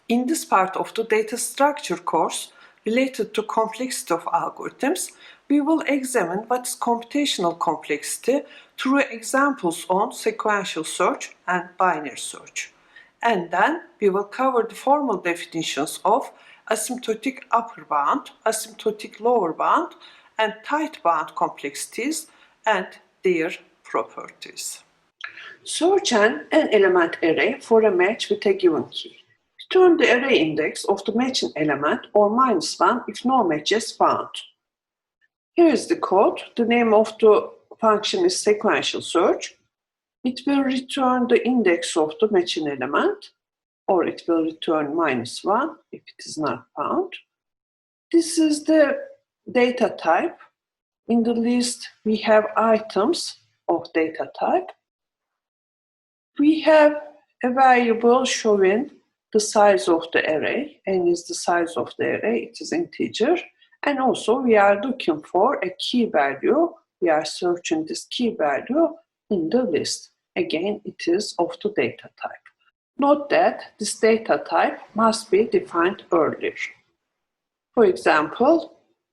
In this part of the data structure course related to complexity of algorithms, we will examine what is computational complexity through examples on sequential search and binary search. And then we will cover the formal definitions of asymptotic upper bound, asymptotic lower bound, and tight bound complexities and their properties. Search an element array for a match with a given key. Return the array index of the matching element or -1 if no match is found. Here is the code. The name of the function is sequential search. It will return the index of the matching element, or it will return -1 if it is not found. This is the data type. In the list, we have items of data type. We have a variable showing the size of the array. N is the size of the array, it is integer. And also we are looking for a key value. We are searching this key value in the list. Again, it is of the data type. Note that this data type must be defined earlier. For example,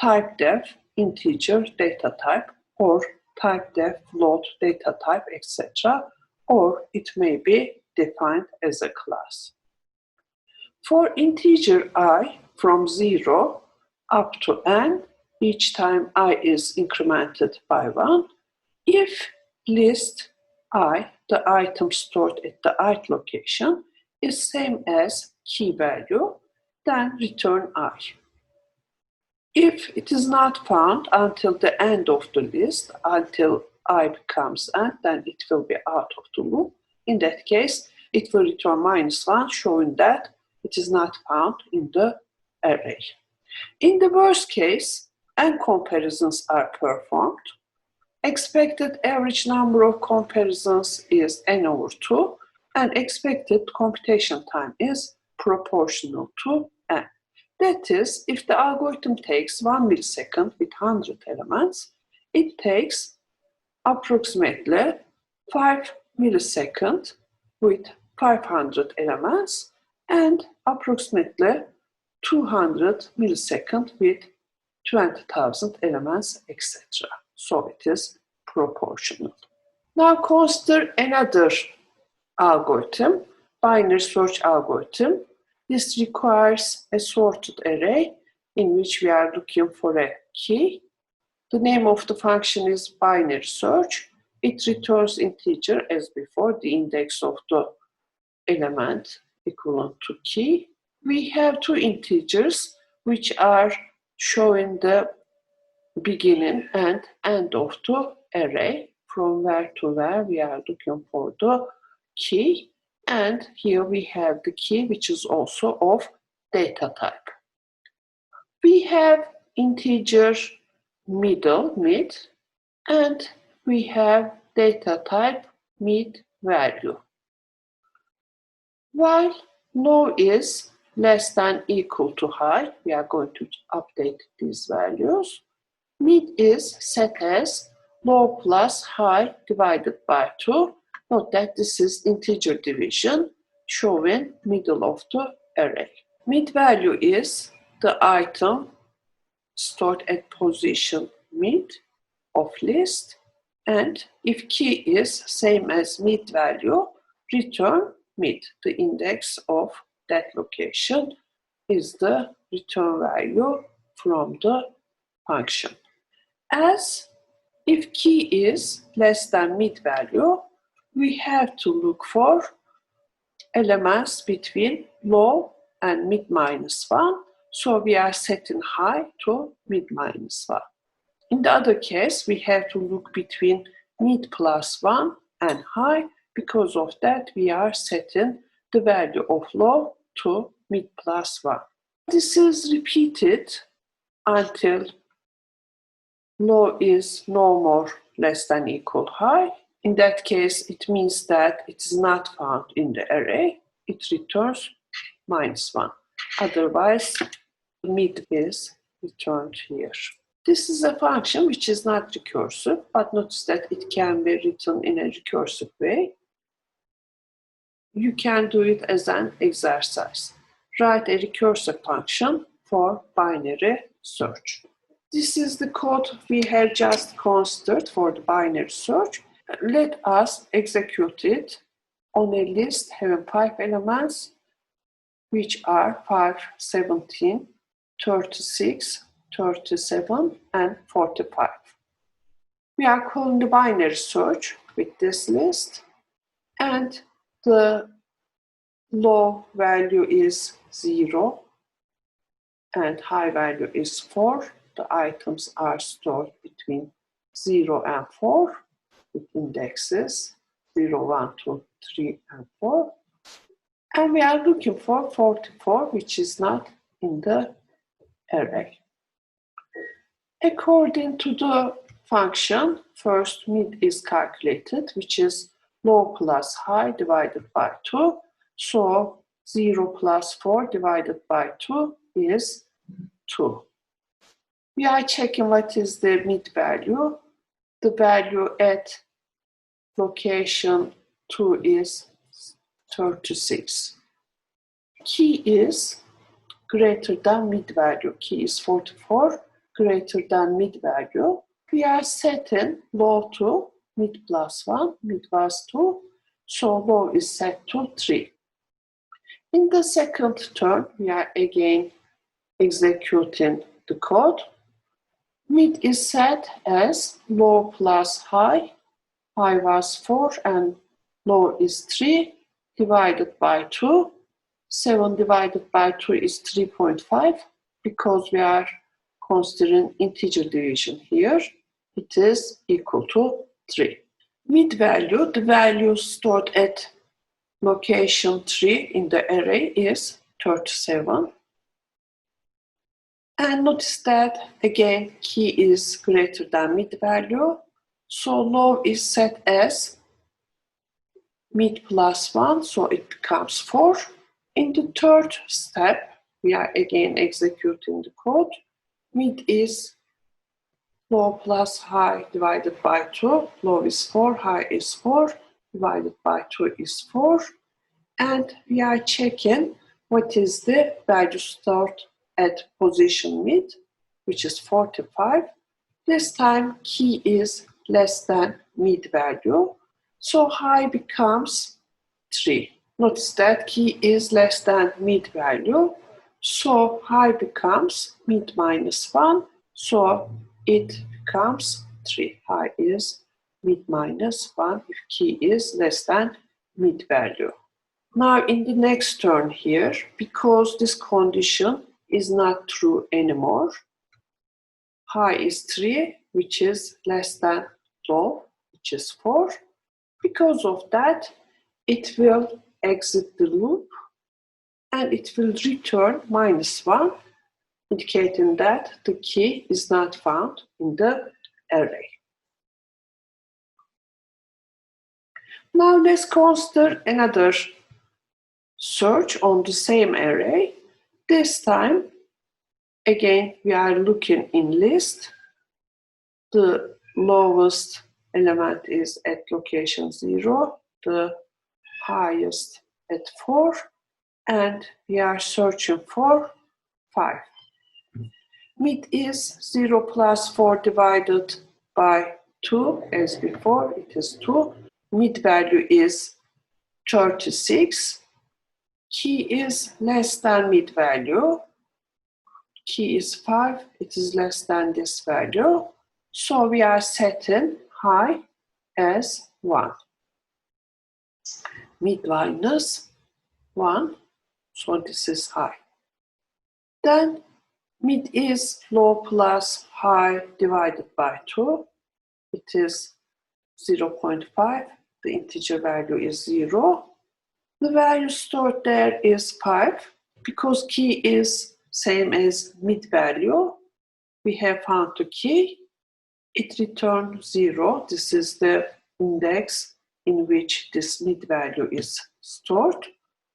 typedef integer data type, or typedef float data type, etc. Or it may be defined as a class. For integer I from 0 up to n, each time I is incremented by 1, if list I, the item stored at the ith location, is same as key value, then return I. If it is not found until the end of the list, until I becomes n, then it will be out of the loop. In that case, it will return -1, showing that it is not found in the array. In the worst case, n comparisons are performed. Expected average number of comparisons is n over 2, and expected computation time is proportional to n. That is, if the algorithm takes 1 millisecond with 100 elements, it takes approximately 5 milliseconds with 500 elements and approximately 200 milliseconds with 20,000 elements, etc. So it is proportional. Now consider another algorithm, binary search algorithm. This requires a sorted array in which we are looking for a key. The name of the function is binary search. It returns integer as before, the index of the element equivalent to key. We have two integers which are showing the beginning and end of the array, from where to where we are looking for the key. And here we have the key which is also of data type. We have integer middle, mid, and we have data type mid value. While low is less than equal to high, we are going to update these values. Mid is set as low plus high divided by 2. Note that this is integer division showing middle of the array. Mid value is the item stored at position mid of list, and if key is same as mid value, return mid. The index of that location is the return value from the function. As if key is less than mid value, we have to look for elements between low and mid -1. So we are setting high to mid -1. In the other case, we have to look between mid +1 and high. Because of that, we are setting the value of low to mid +1. This is repeated until low is no more less than equal high. In that case, it means that it is not found in the array. It returns -1. Otherwise, mid is returned here. This is a function which is not recursive, but notice that it can be written in a recursive way. You can do it as an exercise. write a recursive function for binary search. This is the code we have just considered for the binary search. Let us execute it on a list having 5 elements, which are 5, 17, 36, 37, and 45. We are calling the binary search with this list, and the low value is 0 and high value is 4. The items are stored between 0 and 4 with indexes 0, 1, 2, 3, and 4. And we are looking for 44, which is not in the array. According to the function, first mid is calculated, which is low plus high divided by 2. So 0 plus 4 divided by 2 is 2. We are checking what is the mid value. The value at location 2 is 36. Key is greater than mid value. Key is 44, greater than mid value. We are setting low to mid plus 1, mid was 2, so low is set to 3. In the second turn, we are again executing the code. Mid is set as low plus high. High was 4 and low is 3 divided by 2. 7 divided by 2 is 3.5. Because we are considering integer division here, it is equal to 3. Mid value, the value stored at location 3 in the array is 37. And notice that again key is greater than mid value. So low is set as mid plus 1, so it becomes 4. In the third step, we are again executing the code. Mid is low plus high divided by 2. Low is 4, high is 4, divided by 2 is 4. And we are checking what is the value stored at position mid, which is 45. This time key is less than mid value, so high becomes 3. Notice that key is less than mid value, so high becomes mid minus 1, so it becomes 3. High is mid minus 1 if key is less than mid value. Now in the next turn here, because this condition is not true anymore, high is 3, which is less than low, which is 4. Because of that, it will exit the loop and it will return -1, indicating that the key is not found in the array. Now let's consider another search on the same array. This time, again, we are looking in list. The lowest element is at location 0, the highest at 4, and we are searching for 5. Mid is 0 plus 4 divided by 2, as before, it is 2. Mid value is 36. Key is less than mid value. Key is 5, it is less than this value. So we are setting high as 1. Mid minus 1, so this is high. Then mid is low plus high divided by 2. It is 0.5. The integer value is 0. The value stored there is 5. Because key is same as mid value, we have found the key. It returns 0. This is the index in which this mid value is stored.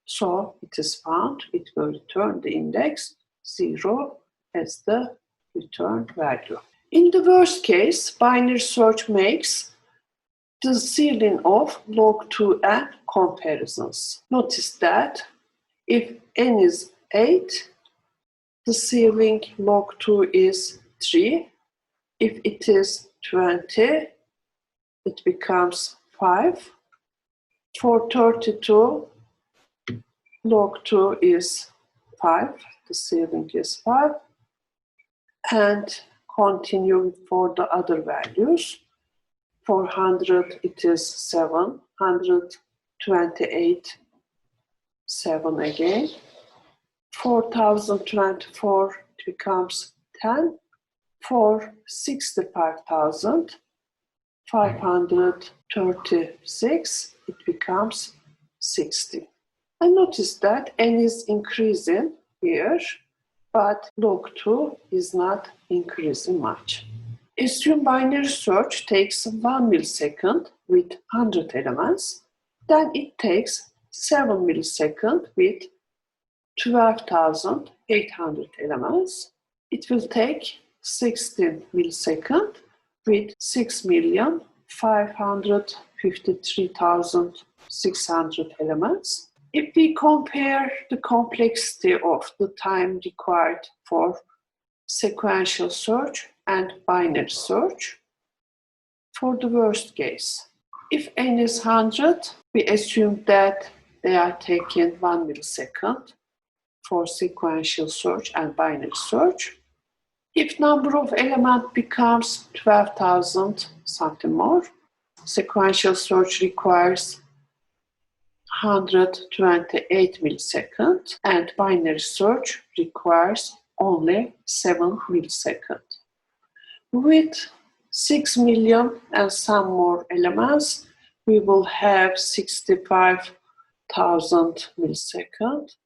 So it is found. It will return the index 0 as the return value. In the worst case, binary search makes the ceiling of log2n comparisons. Notice that if n is 8. The ceiling log 2 is 3. If it is 20, it becomes 5. For 32, log 2 is 5. The ceiling is 5. And continue for the other values. For 100, it is 7. 128, 7 again. 4024, it becomes 10. For 65,536, it becomes 60. I notice that n is increasing here, but log 2 is not increasing much. Assume binary search takes 1 millisecond with 100 elements, then it takes 7 milliseconds with 12,800 elements. It will take 16 milliseconds with 6,553,600 elements. If we compare the complexity of the time required for sequential search and binary search, for the worst case, if n is 100, we assume that they are taking 1 millisecond for sequential search and binary search. If number of elements becomes 12,000, something more, sequential search requires 128 milliseconds and binary search requires only 7 milliseconds. With 6 million and some more elements, we will have 65,000 milliseconds.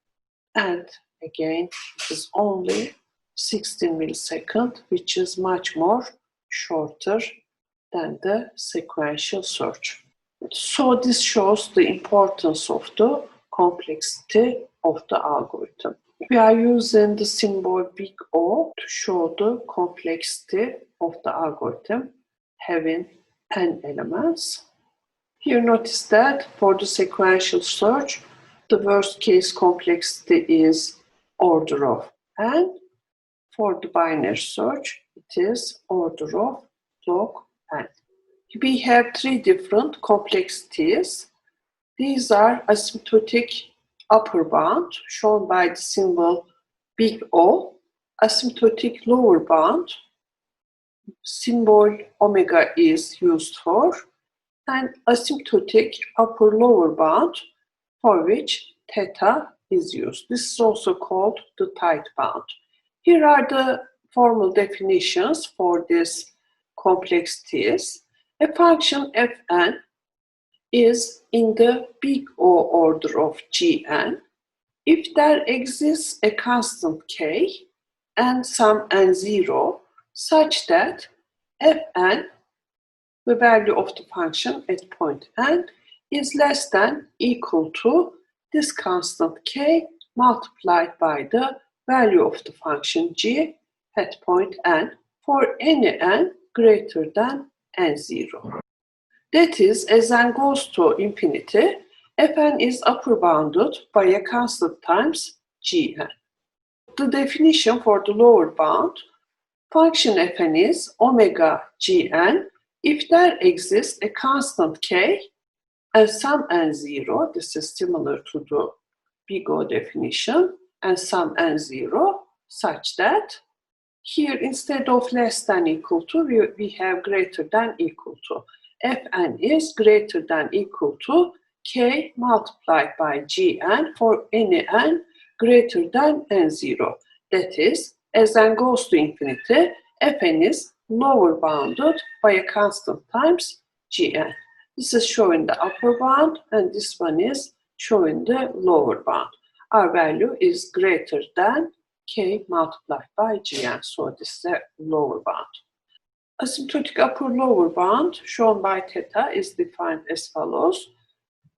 And again, it is only 16 milliseconds, which is much more shorter than the sequential search. So this shows the importance of the complexity of the algorithm. We are using the symbol big O to show the complexity of the algorithm having n elements. Here notice that for the sequential search, the worst case complexity is order of n. For the binary search, it is order of log n. We have three different complexities. These are asymptotic upper bound, shown by the symbol big O, asymptotic lower bound, symbol omega is used for, and asymptotic upper lower bound, for which theta is used. This is also called the tight bound. Here are the formal definitions for these complexities. A function fn is in the big O order of Gn if there exists a constant k and some n0 such that fn, the value of the function at point n, is less than equal to this constant k multiplied by the value of the function g at point n for any n greater than n0. That is, as n goes to infinity, fn is upper bounded by a constant times gn. The definition for the lower bound, function fn is omega gn if there exists a constant k and some n0, this is similar to the big O definition, and some n0 such that here instead of less than equal to, we have greater than equal to. Fn is greater than equal to k multiplied by gn for any n greater than n0. That is, as n goes to infinity, fn is lower bounded by a constant times gn. This is showing the upper bound, and this one is showing the lower bound. Our value is greater than k multiplied by gn, so this is a lower bound. Asymptotic upper lower bound, shown by theta, is defined as follows.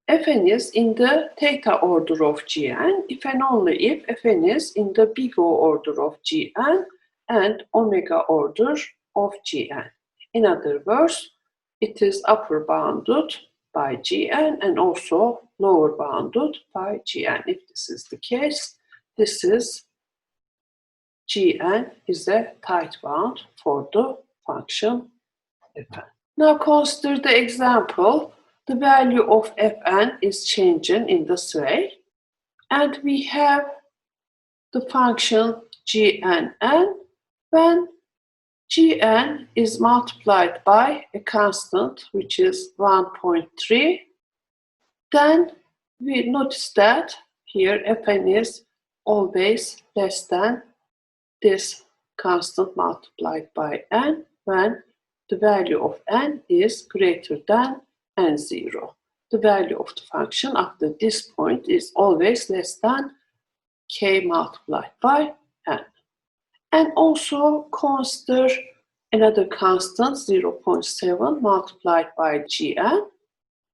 Fn is in the theta order of gn if and only if fn is in the big O order of gn and omega order of gn. In other words, it is upper bounded by gn and also lower bounded by gn. If this is the case, this is Gn is a tight bound for the function Fn. Now consider the example. The value of Fn is changing in this way, and we have the function Gnn. When Gn is multiplied by a constant which is 1.3, then we notice that here Fn is always less than this constant multiplied by n when the value of n is greater than n0. The value of the function after this point is always less than k multiplied by n. And also consider another constant 0.7 multiplied by Gn.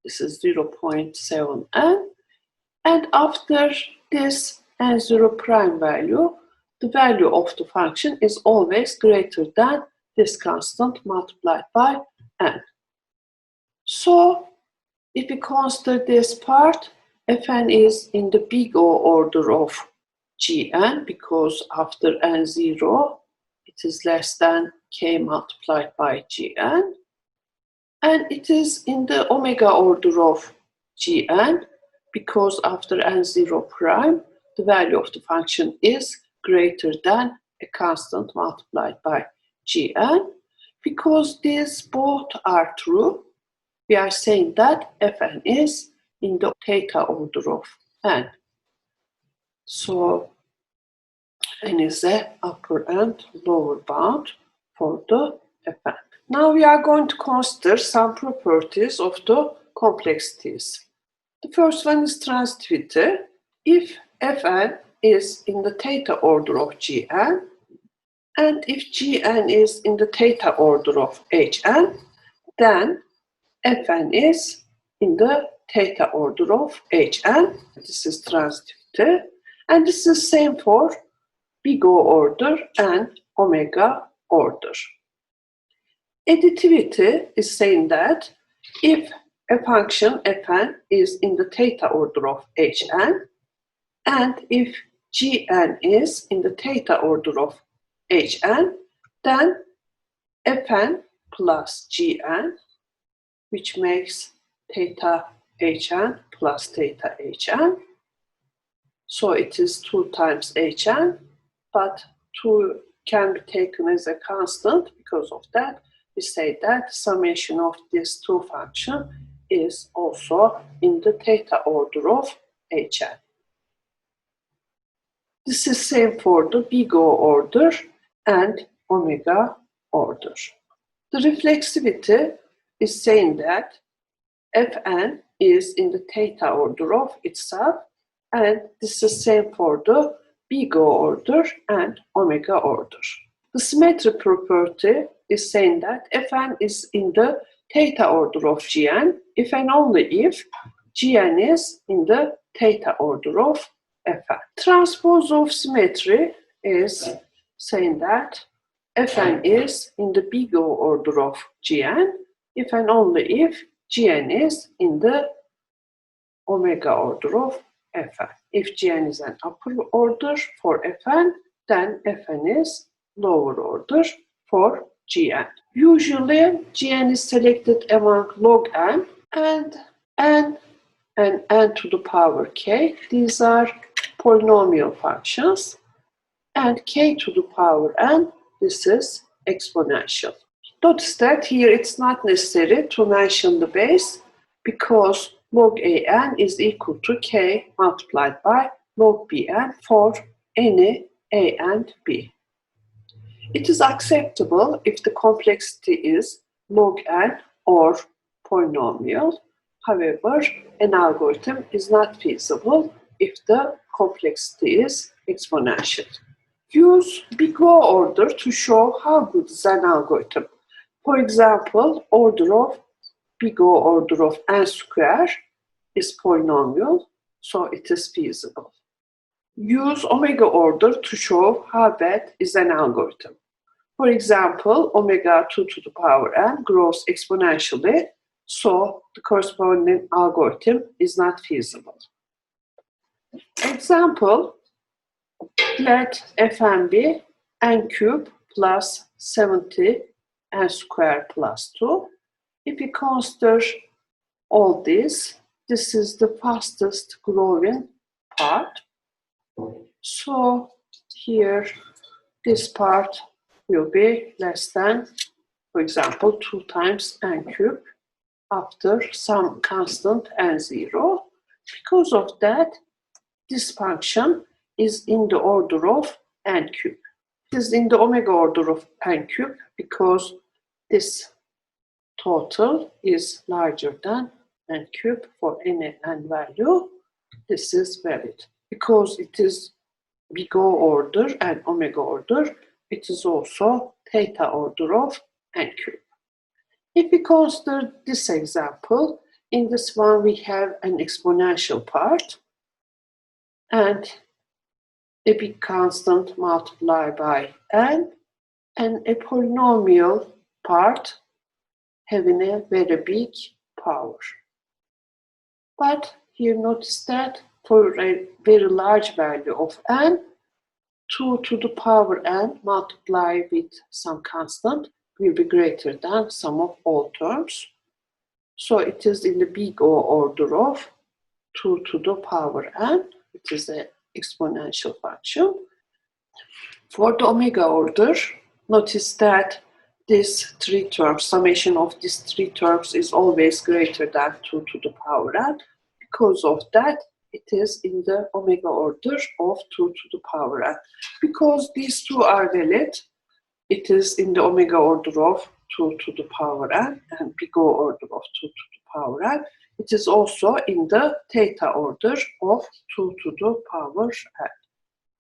This is 0.7n. And after this n0 prime value, the value of the function is always greater than this constant multiplied by n. So if we consider this part, Fn is in the big O order of Gn because after n0 it is less than k multiplied by Gn, and it is in the omega order of Gn because after n0 prime the value of the function is greater than a constant multiplied by Gn. Because these both are true, we are saying that Fn is in the theta order of n. So n is the upper and lower bound for the Fn. Now we are going to consider some properties of the complexities. The first one is transitivity. If Fn is in the theta order of Gn, and if Gn is in the theta order of Hn, then Fn is in the theta order of Hn. This is transitivity. And this is the same for big O order and omega order. Additivity is saying that if a function Fn is in the theta order of Hn, and if Gn is in the theta order of Hn, then Fn plus Gn, which makes theta Hn plus theta Hn. So it is 2 times Hn, but 2 can be taken as a constant. Because of that, we say that summation of these two functions is also in the theta order of Hn. This is same for the big O order and omega order. The reflexivity is saying that Fn is in the theta order of itself, and this is same for the big O order and omega order. The symmetry property is saying that Fn is in the theta order of Gn if and only if Gn is in the theta order of Fn. Transpose of symmetry is saying that Fn is in the big O order of Gn if and only if Gn is in the omega order of Fn. If Gn is an upper order for Fn, then Fn is lower order for Gn. Usually, Gn is selected among log n and n and n to the power k. These are polynomial functions. And k to the power n, this is exponential. Notice that here it's not necessary to mention the base because log an is equal to k multiplied by log bn for any a and b. It is acceptable if the complexity is log n or polynomial. However, an algorithm is not feasible if the complexity is exponential. Use big O order to show how good is an algorithm. For example, order of big O order of n square is polynomial, so it is feasible. Use omega order to show how bad is an algorithm. For example, omega 2 to the power n grows exponentially, so the corresponding algorithm is not feasible. Example, Let Fn be n cube plus 70 n square plus 2. If we consider all this is the fastest growing part. So here this part will be less than, for example, 2 times n cube after some constant n0. Because of that, this function is in the order of n cube. It is in the omega order of n cube because this total is larger than n cube for any n value. This is valid. Because it is big O order and omega order, it is also theta order of n cube. If we consider this example, in this one we have an exponential part and a big constant multiplied by n, and a polynomial part having a very big power. But here notice that for a very large value of n, 2 to the power n multiplied with some constant will be greater than sum of all terms. So it is in the big O order of 2 to the power n. It is an exponential function. For the omega order, notice that these 3 terms, summation of these 3 terms is always greater than 2 to the power n. Because of that, it is in the omega order of 2 to the power n. Because these two are valid, it is in the omega order of 2 to the power n and big O order of 2 to the power n. It is also in the theta order of 2 to the power n.